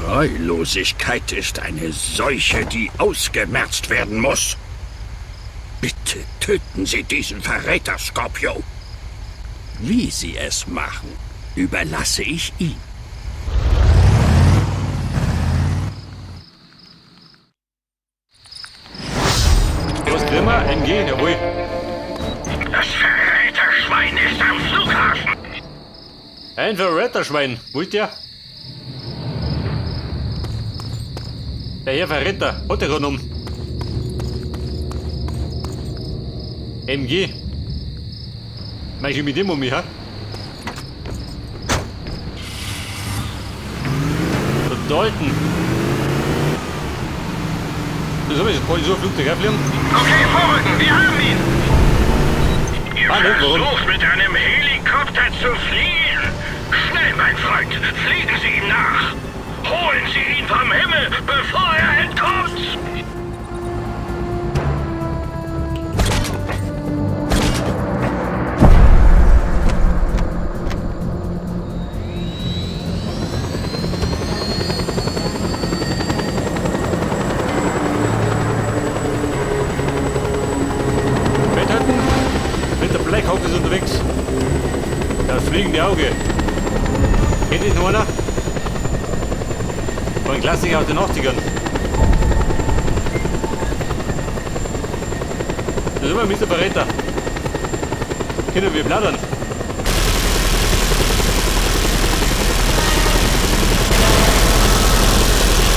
Treulosigkeit ist eine Seuche, die ausgemerzt werden muss. Bitte töten Sie diesen Verräter, Scorpio. Wie Sie es machen, überlasse ich ihm. Was kriegen wir? MG, jawohl. Das Verräterschwein ist am Flughafen. Ein Verräterschwein, wollt ihr? Der Herr Verräter, hat er um. MG. Meinst du mit dem um mich, ha? Der Dalton. Das hab ich jetzt, kann ich so ein Flugzeug aufnehmen? Okay, vorrücken, wir haben ihn. Ihr nicht, warum? versucht mit einem Helikopter zu fliehen. Schnell, mein Freund, fliegen Sie ihm nach. Holen Sie ihn vom Himmel, bevor er entkommt. Mit der Black Hawk ist unterwegs. Das fliegende Auge. Kennt ihr noch einer? Von ein Klassiker aus den 80ern. Das ist immer Mr. Verräter. Können wir plaudern?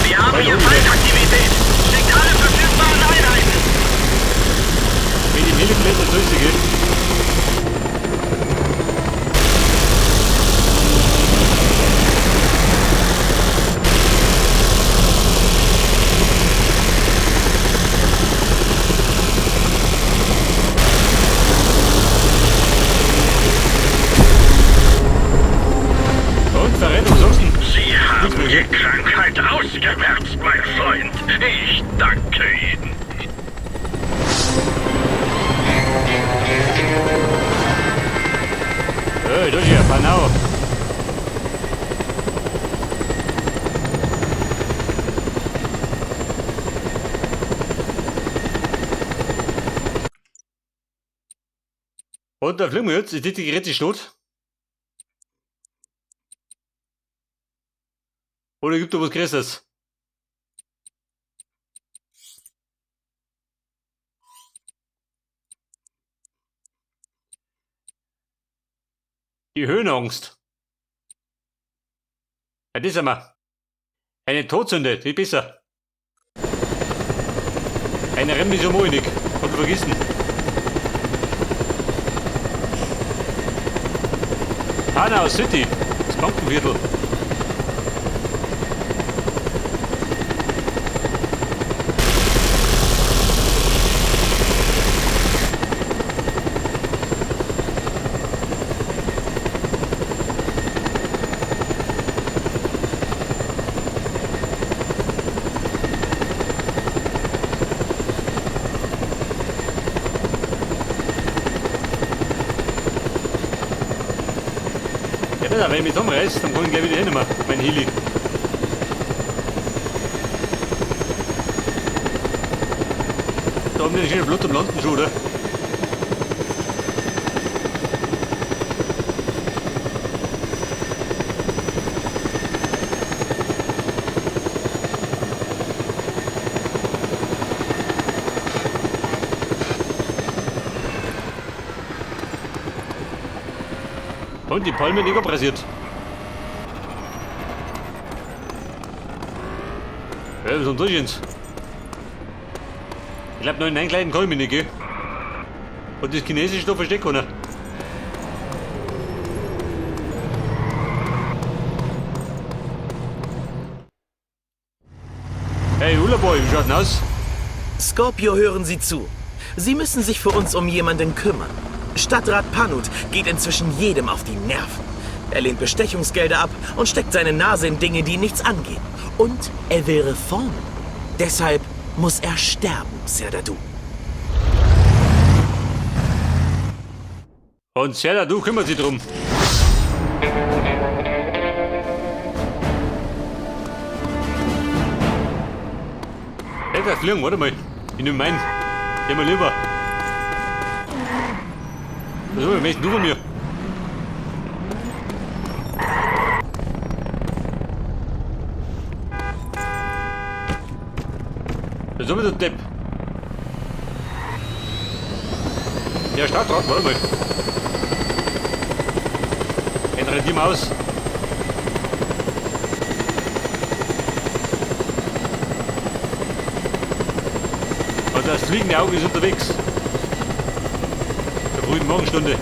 Wir haben hier Feindaktivität. Schickt alle verfügbaren Einheiten. Mit dem Helikopter durchgehen. Und Verräter, was sagst du? Sie haben die Krankheit ausgemerzt, mein Freund. Ich danke Ihnen. Hey, du hier, Panau. Und da fliegen wir jetzt. Ist das die Geräte tot? Oder gibt es was Größeres? Die Höhenangst. Ja, das haben wir. Eine Todsünde, die besser. Eine Remission Moinig. Hat vergessen. Hanau City. Das Bankenviertel. Ja, wenn ich mich zusammenreiß, dann kann ich gleich wieder hin, mein Heli. Da haben die schöne Blut am Landen schon, oder? Und die Palme nicht abrasiert. Ja, was soll jetzt? Ich glaube, noch in einen kleinen kann ich mich nicht, gell? Und das Chinesische da versteckt keiner. Hey, Ulaboy, wie schaut denn aus? Scorpio, hören Sie zu. Sie müssen sich für uns um jemanden kümmern. Stadtrat Panut geht inzwischen jedem auf die Nerven. Er lehnt Bestechungsgelder ab und steckt seine Nase in Dinge, die ihn nichts angehen. Und er will Reformen. Deshalb muss er sterben, Serdadu. Und Serdadu kümmert sich drum. der fliegen, warte mal. Ich nehme meinen. Geh mal lieber. Was möchtest du von mir? Das ist aber der Depp. Ja, Stadtrat, warte mal. Ändere die Maus. Und das fliegende Auge ist unterwegs. Der frühen Morgenstunde.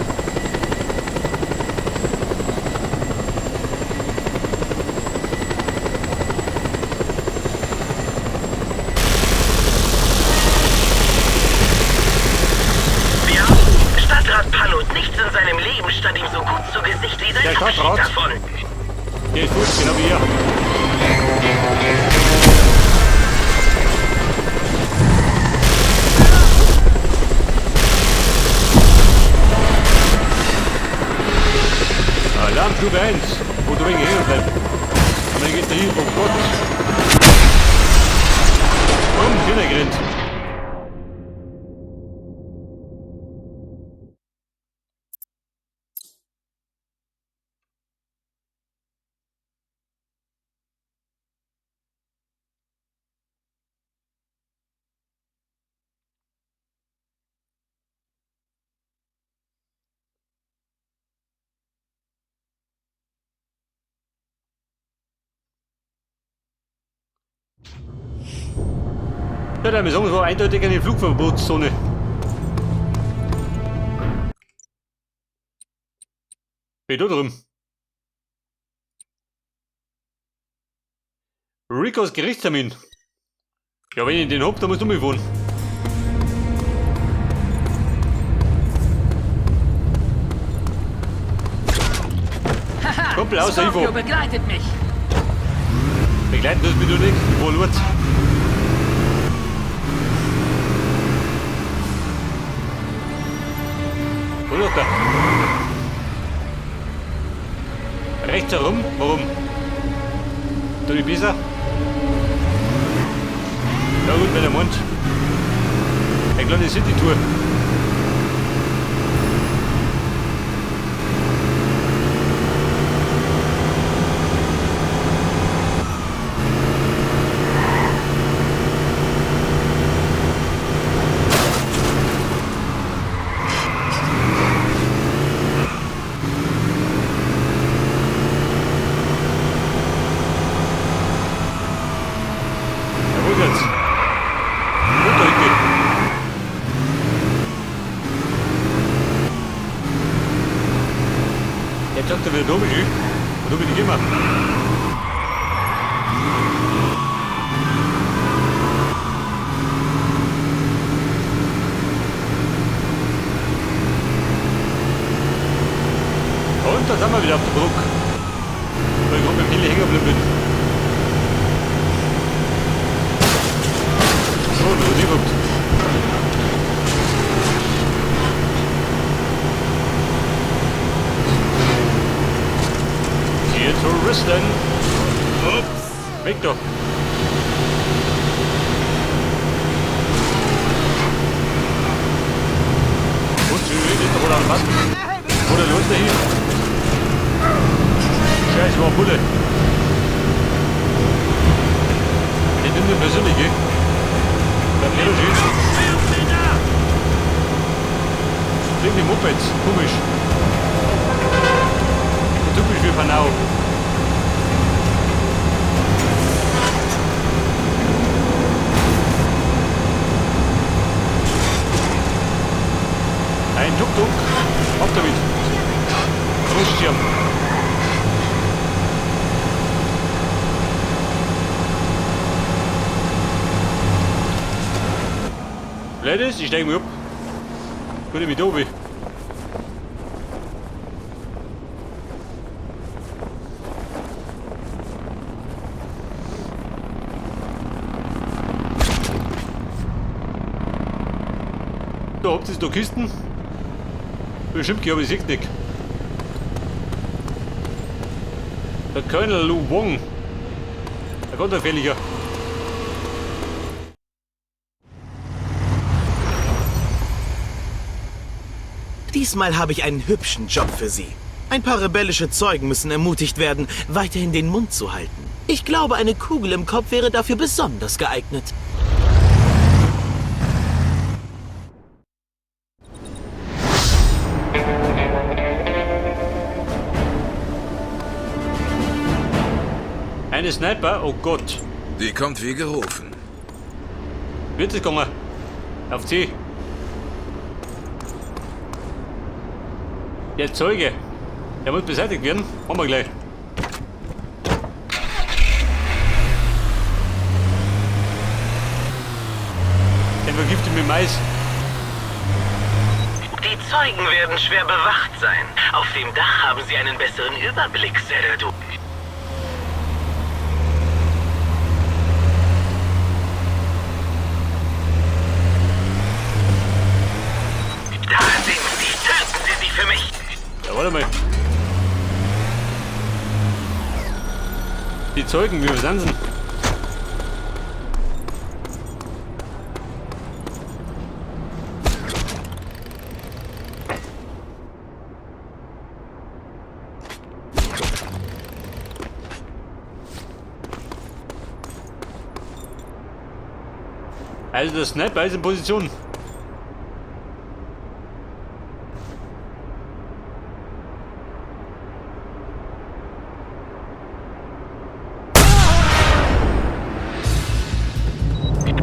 Wir haben Stadtrat Panut. Nichts in seinem Leben stand ihm so gut zu Gesicht wie sein Der Abschied Stadtrat? davon. Der ist gut, genau wie ihr. Alarmstufe 1, wo du wegen hier bleibst. Aber dann geht der hier, oh Gott. Kindergrind. Ja, dann sagen wir so eindeutig eine Flugverbotszone. Steht da drin. Ricos Gerichtstermin. Ja, wenn ich den hab, dann musst du mich wohnen. Kumpel aus der Info. Scorpio begleitet mich. Begleiten das mich nur nicht, ich wohl Lutz. Wo ist der? Rechts herum? Warum? Du nicht besser? Ja gut, bei der Mund. Eine kleine City-Tour. Jetzt sagt er wieder da bin ich. Und da bin ich immer. Und da sind wir wieder auf der Brücke. Weil ich gerade beim Heli hängen geblieben bin. So, was ist überhaupt? Touristen. Ups. Weg doch. Und sie ist doch wohl am Pass. Oder los der hier. Scheiße, war Bulle. Die nimmt den persönliche. Dann geht er schön. Wegen dem Mopeds. Komisch. Typisch wie Panau. Ein Tuk-Tuk. Auf damit. Großschirm. Ladies, ich steige mich ab. Gut, ich mich da oben. Da habt ihr da Kisten. Bestimmt, aber ich sehe nicht. Der Colonel Lu Wong. Der Konterfälliger. Diesmal habe ich einen hübschen Job für Sie. Ein paar rebellische Zeugen müssen ermutigt werden, weiterhin den Mund zu halten. Ich glaube, eine Kugel im Kopf wäre dafür besonders geeignet. Eine Sniper? Oh Gott. Die kommt wie gerufen. Wird es kommen? Auf C. Der Zeuge. Der muss beseitigt werden. Machen wir gleich. Der vergiftet mit Mais. Die Zeugen werden schwer bewacht sein. Auf dem Dach haben Sie einen besseren Überblick, Xanadu. Da sind Sie! Töten Sie sie für mich! Ja, warte mal. Die Zeugen, wie wir sind sie? Also der Sniper ist in Position.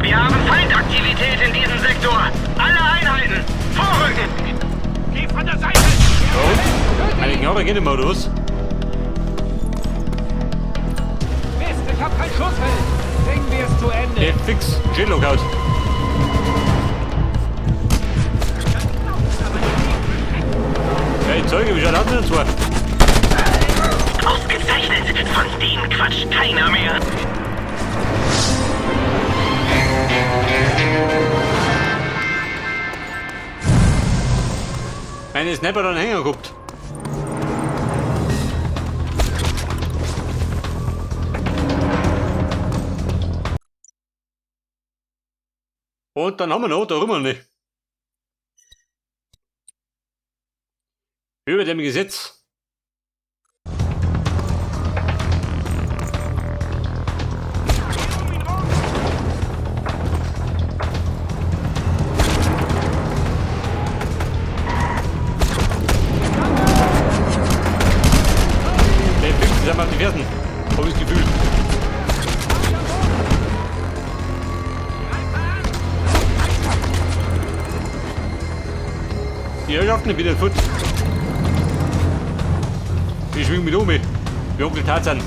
Wir haben Feindaktivität in diesem Sektor. Alle Einheiten, vorrücken! Geh von der Seite! Und? Eine Gnade geht immer los. Mist, ich hab kein Schussfeld. Bringen wir es zu Ende. Der fix. J-Lookout. Hey, Zeuge, wie schaut das denn zwar? Ausgezeichnet! Von denen quatscht keiner mehr! Meine Sniper hat einen Hänger gehabt. Und dann haben wir noch, da rüber nicht. Über dem Gesetz. Der Fix, der macht die Fersen. Hab ich das Gefühl. Die Herrschaften wieder fort. Die schwingen mit um, wie Onkel Tarzan.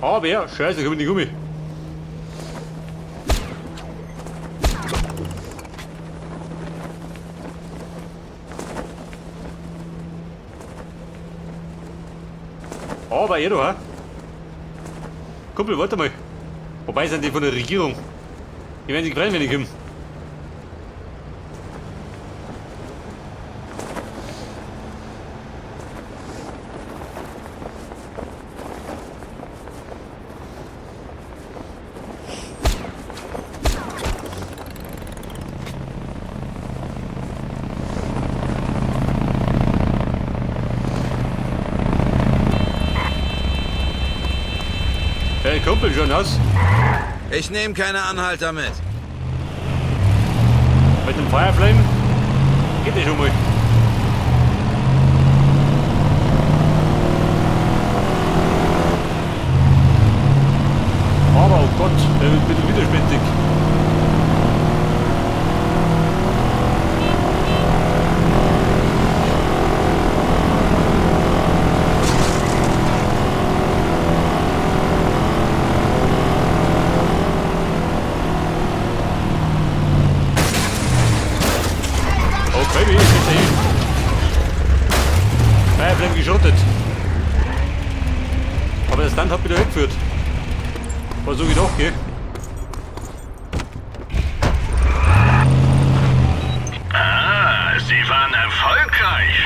Aber ja, scheiße, komm in die Gummi. Aber ja, du, ha? Kumpel, warte mal. Wobei sind die von der Regierung? Die werden sich freuen, wenn ich komme. Hey Kumpel, schon aus? Ich nehme keine Anhalter mit. Mit dem Fireflame? Geht nicht schon mal. Aber oh Gott, der wird ein bisschen widerspenstig. Aber der Stand hat wieder weggeführt. War so gedacht, gell? Ah, Sie waren erfolgreich.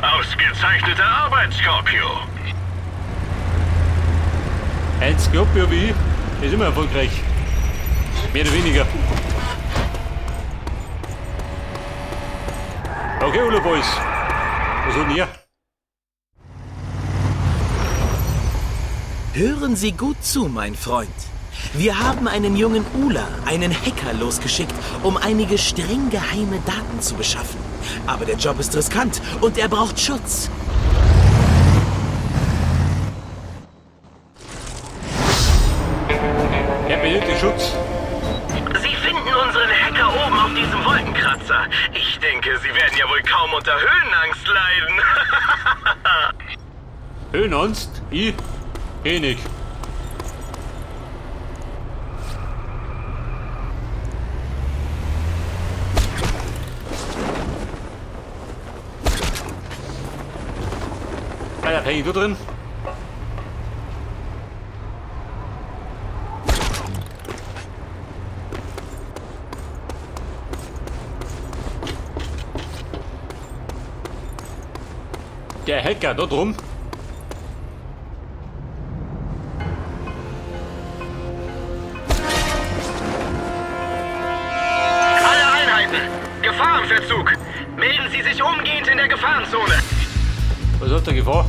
Ausgezeichnete Arbeit, Scorpio. Ein Scorpio wie ich ist immer erfolgreich. Mehr oder weniger. Okay, Ula Boys. Was hat denn ihr? Hören Sie gut zu, mein Freund. Wir haben einen jungen Ula, einen Hacker, losgeschickt, um einige streng geheime Daten zu beschaffen. Aber der Job ist riskant und er braucht Schutz. Er benötigt Schutz. Sie finden unseren Hacker oben auf diesem Wolkenkratzer. Ich denke, Sie werden ja wohl kaum unter Höhenangst leiden. Höhenangst? Ich? Wenig. Alter, häng ich da drin? Der Hacker da drum. Alle Einheiten, Gefahrenverzug. Melden Sie sich umgehend in der Gefahrenzone. Was hat der Gefahr?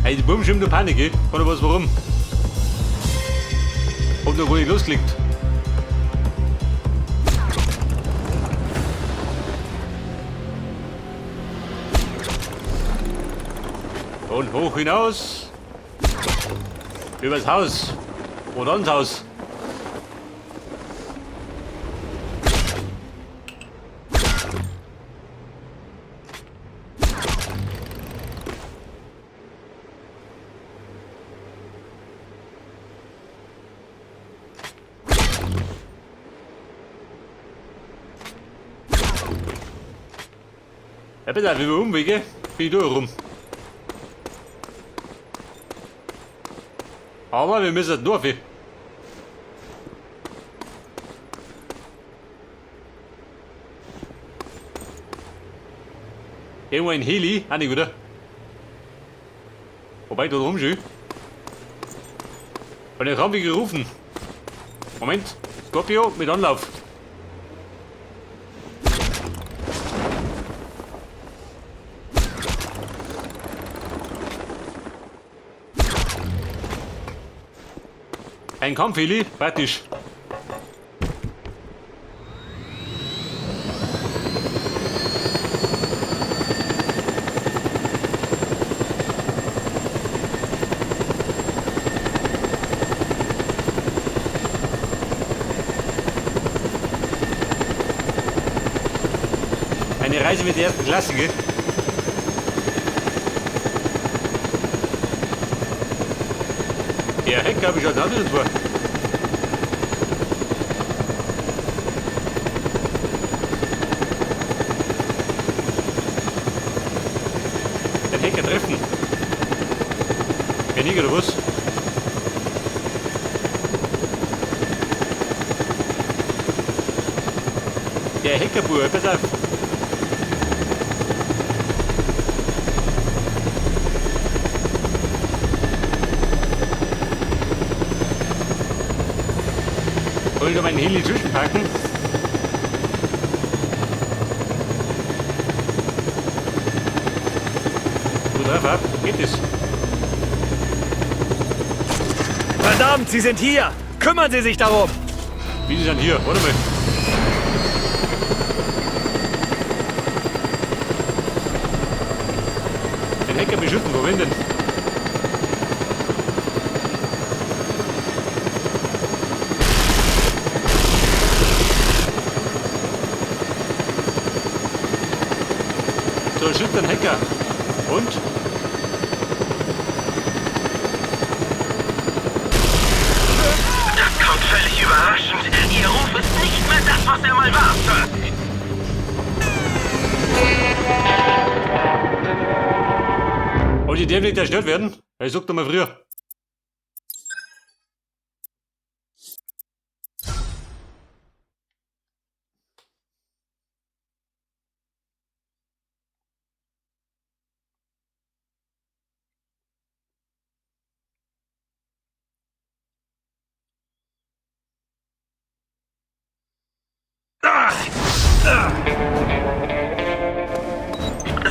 Ey, die Buben schon in der Panik, ey. Oder was, warum? Hab noch gar nicht losgelegt. Und hoch hinaus. Übers Haus. Und ans Haus. Ja, bitte, wie wir Umwege, bin ich da rum. Aber wir müssen durch. Irgendwo ein Heli, auch nicht, oder? Wobei, da drum schon. Und ich habe mich gerufen. Moment, Scorpio mit Anlauf. Ein Kampfheli, praktisch. Eine Reise mit der ersten Klasse, gell? Der Heck habe ich schon andere vor. Den Hecker treffen. Wer nicht oder was? Der Hackerbub, pass auf. Wollte meinen Heli zwischenpacken. Gut drauf ab, geht es. Verdammt, Sie sind hier! Kümmern Sie sich darum! Wie sind hier? Warte mal. Den Hacker beschützen, wo denn? So, schützt den Hacker. Und? Das kommt völlig überraschend. Ihr Ruf ist nicht mehr das, was er mal war, Sir. Aber die dürfen nicht zerstört werden. Ich sag doch mal früher.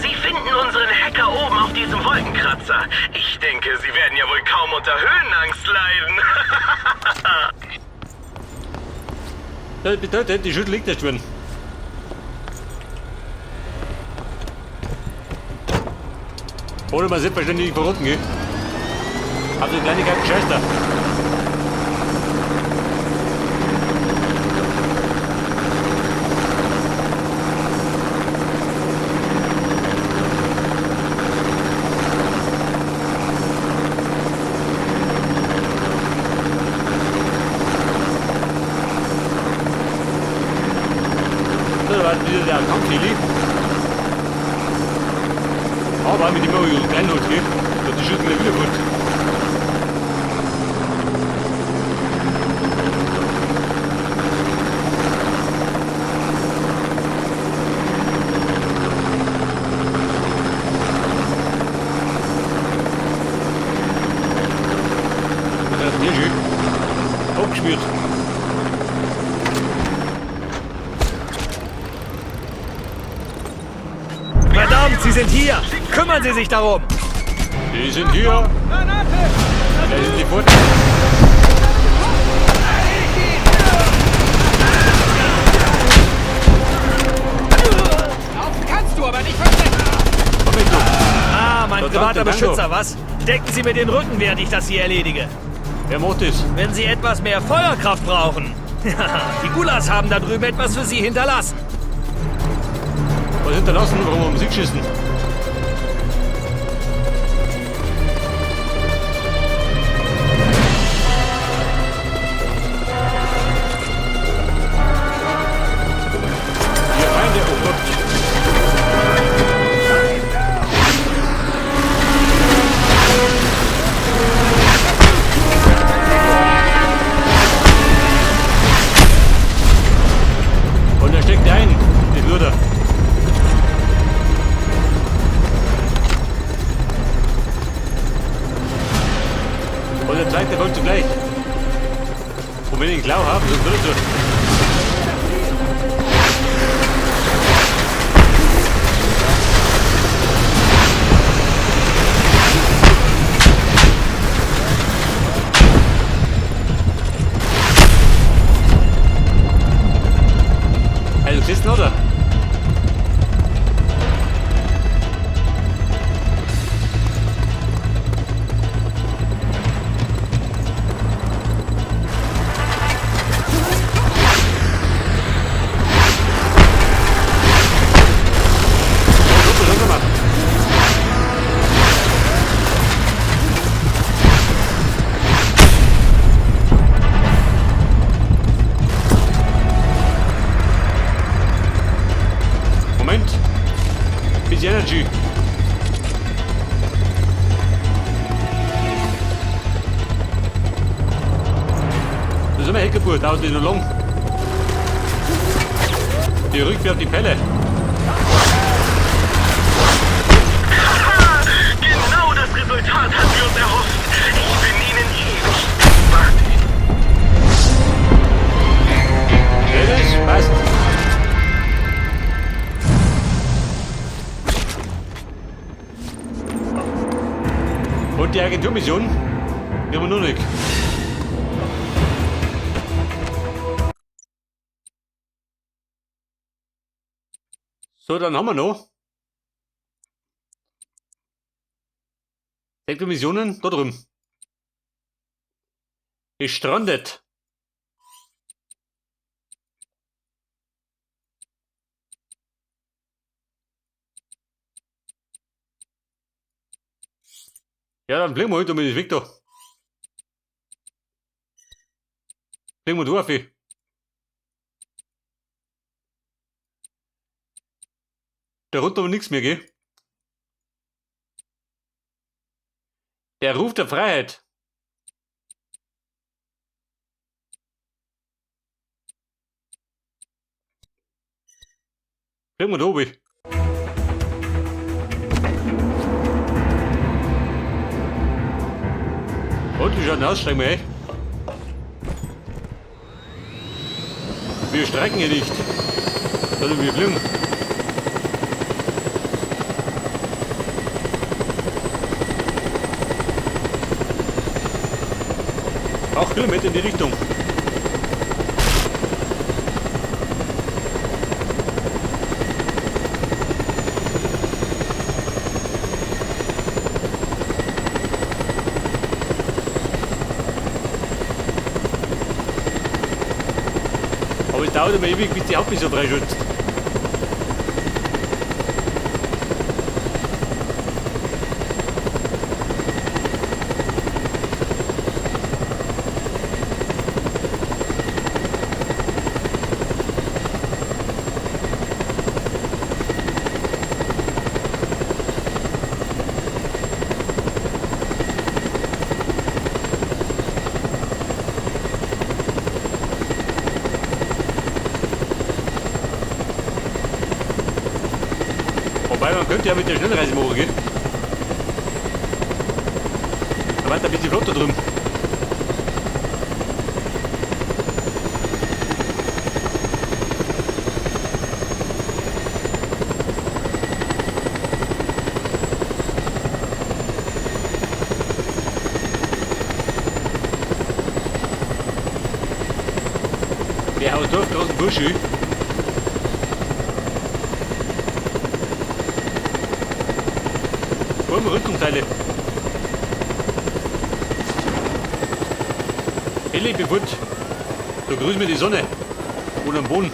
Sie finden unseren Hacker oben auf diesem Wolkenkratzer. Ich denke, Sie werden ja wohl kaum unter Höhenangst leiden. Das bedeutet, die Schütte liegt nicht drin. Oder man selbstverständlich nicht verrotten, gell? Hab so Kleinigkeiten Scheiße. Da war wieder der Kampfheli. Aber mit dem Kleinholz, gell? Und die Schütten wieder gut. Das ist sehr schön. Abgeschmiert. Verdammt, Sie sind hier! Kümmern Sie sich darum! Die sind hier. Da sind die Pfoten. Laufen kannst du, aber nicht verstecken. Komm mit, du. Ah, mein Verdammt, privater danke. Beschützer, was? Decken Sie mir den Rücken, während ich das hier erledige. Wer macht das? Wenn Sie etwas mehr Feuerkraft brauchen. Die Gulas haben da drüben etwas für Sie hinterlassen. Was hinterlassen? Warum haben sie geschissen? Ihr Feinde, oh Gott. Und er steckt ein, den Luder. Und der zweite kommt zugleich. Und wenn ich einen Klau habe, dann wird es so. Also, siehst du, oder? Moment. Bisschen Energy. Das ist immer Heckebuhr, dauert nicht nur lang. Die rückwärts die Pelle. Genau das Resultat hatten wir uns erhofft. Ich bin Ihnen ewig dankbar. Das passt. Und die Agenturmission? Die haben wir noch nicht. So, dann haben wir noch 6 Missionen da drüben. Gestrandet. Ja, dann bringen wir heute mit dem Weg da. Bringen wir durch. Der ruft aber nichts mehr, gell? Der ruft der Freiheit. Bringen wir da oben. Und wie schaut denn aus? Steigen wir ein. Wir streiken hier nicht. Sondern wir fliegen. Auch Kilometer in die Richtung. Aber es dauert immer ewig, bis die Hauptbahn so freischützt. Wobei man könnte ja mit der Schnellreise machen, gell? Da war ein bisschen flott da drüben. Der haut doch draußen Busch. Wollen wir Rückenteile? Helle Befund. So grüßen wir die Sonne. Und am Boden.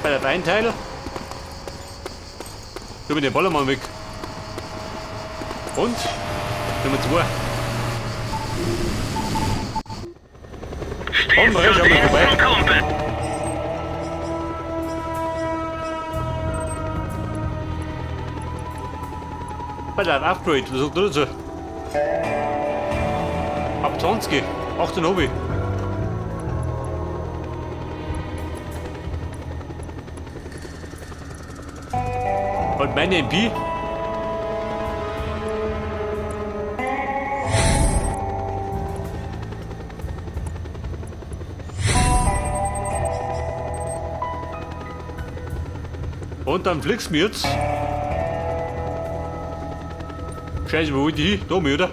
Bei der einen Teil. Tun wir den Bollermann weg. Und Nummer 2. Stehst rechts du an mir dem, vorbei. Kumpel? Bei der Upgrade, was sagt ihr dazu? Ab 20, 18 Hobby. Und meine MP? Und dann fliegst du mir jetzt. Scheiße, wo will die hin? Da, oder?